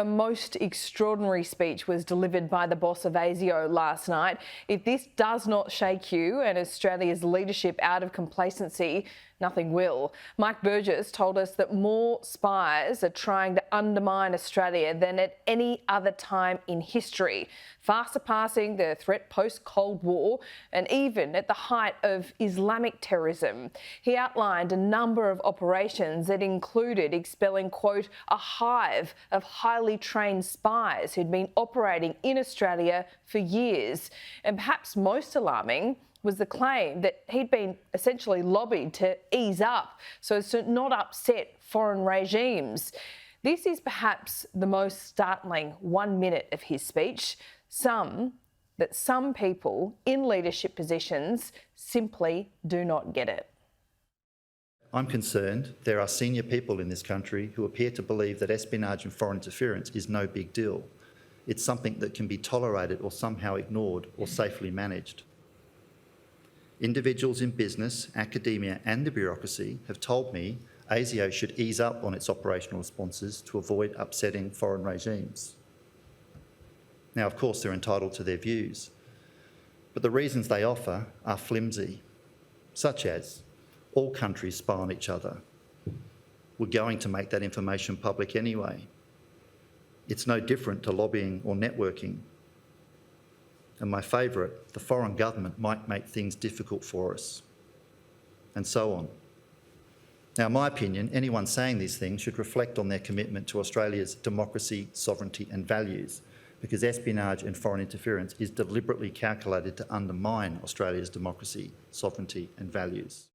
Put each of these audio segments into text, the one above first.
A most extraordinary speech was delivered by the boss of ASIO last night. If this does not shake you and Australia's leadership out of complacency, nothing will. Mike Burgess told us that more spies are trying to undermine Australia than at any other time in history, far surpassing the threat post-Cold War and even at the height of Islamic terrorism. He outlined a number of operations that included expelling, quote, a hive of highly trained spies who'd been operating in Australia for years. And perhaps most alarming was the claim that he'd been essentially lobbied to ease up so as to not upset foreign regimes. This is perhaps the most startling 1 minute of his speech. Some people in leadership positions simply do not get it. I'm concerned there are senior people in this country who appear to believe that espionage and foreign interference is no big deal. It's something that can be tolerated or somehow ignored or safely managed. Individuals in business, academia and the bureaucracy have told me ASIO should ease up on its operational responses to avoid upsetting foreign regimes. Now, of course, they're entitled to their views, but the reasons they offer are flimsy, such as all countries spy on each other. We're going to make that information public anyway. It's no different to lobbying or networking. And my favourite, the foreign government might make things difficult for us, and so on. Now, in my opinion, anyone saying these things should reflect on their commitment to Australia's democracy, sovereignty and values, because espionage and foreign interference is deliberately calculated to undermine Australia's democracy, sovereignty and values.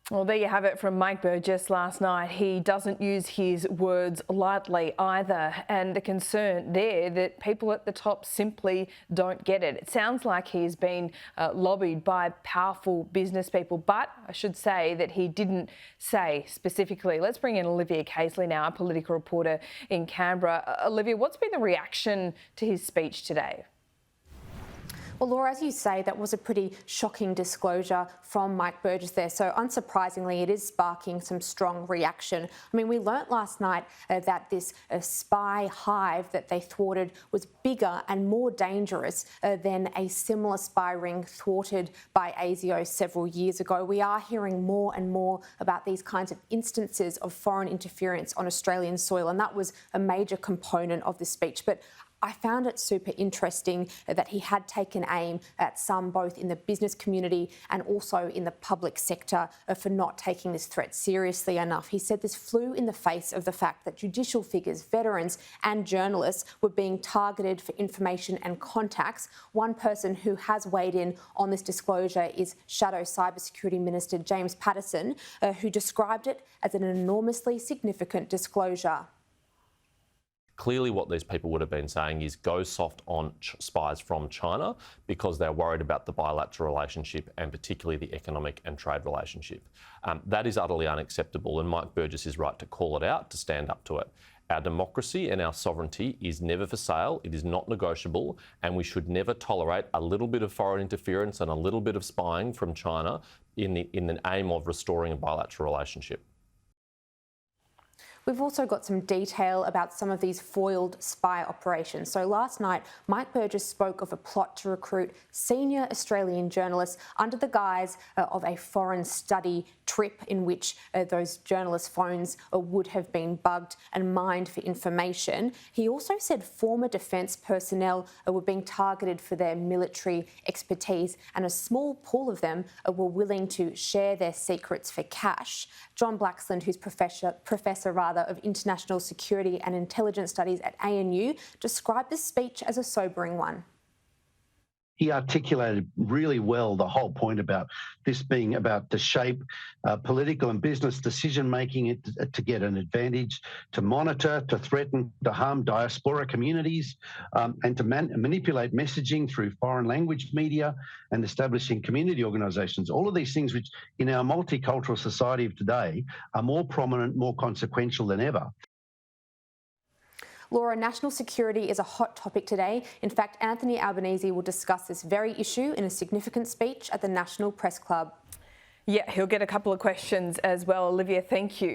Well, there you have it from Mike Burgess last night. He doesn't use his words lightly either, and the concern there that people at the top simply don't get it. It sounds like he's been lobbied by powerful business people, but I should say that he didn't say specifically. Let's bring in Olivia Casely now, a political reporter in Canberra. Olivia, what's been the reaction to his speech today? Well, Laura, as you say, that was a pretty shocking disclosure from Mike Burgess there. So unsurprisingly, it is sparking some strong reaction. I mean, we learnt last night that this spy hive that they thwarted was bigger and more dangerous than a similar spy ring thwarted by ASIO several years ago. We are hearing more and more about these kinds of instances of foreign interference on Australian soil, and that was a major component of the speech. But I found it super interesting that he had taken aim at some both in the business community and also in the public sector for not taking this threat seriously enough. He said this flew in the face of the fact that judicial figures, veterans and journalists were being targeted for information and contacts. One person who has weighed in on this disclosure is Shadow Cybersecurity Minister James Patterson, who described it as an enormously significant disclosure. Clearly what these people would have been saying is go soft on spies from China because they're worried about the bilateral relationship and particularly the economic and trade relationship. That is utterly unacceptable, and Mike Burgess is right to call it out, to stand up to it. Our democracy and our sovereignty is never for sale, it is not negotiable, and we should never tolerate a little bit of foreign interference and a little bit of spying from China in the aim of restoring a bilateral relationship. We've also got some detail about some of these foiled spy operations. So last night, Mike Burgess spoke of a plot to recruit senior Australian journalists under the guise of a foreign study trip in which those journalists' phones would have been bugged and mined for information. He also said former defence personnel were being targeted for their military expertise, and a small pool of them were willing to share their secrets for cash. John Blaxland, who's professor of International Security and Intelligence Studies at ANU, described the speech as a sobering one. He articulated really well the whole point about this being about to shape political and business decision-making to get an advantage, to monitor, to threaten, to harm diaspora communities, and to manipulate messaging through foreign language media and establishing community organisations. All of these things which in our multicultural society of today are more prominent, more consequential than ever. Laura, national security is a hot topic today. In fact, Anthony Albanese will discuss this very issue in a significant speech at the National Press Club. Yeah, he'll get a couple of questions as well. Olivia, thank you.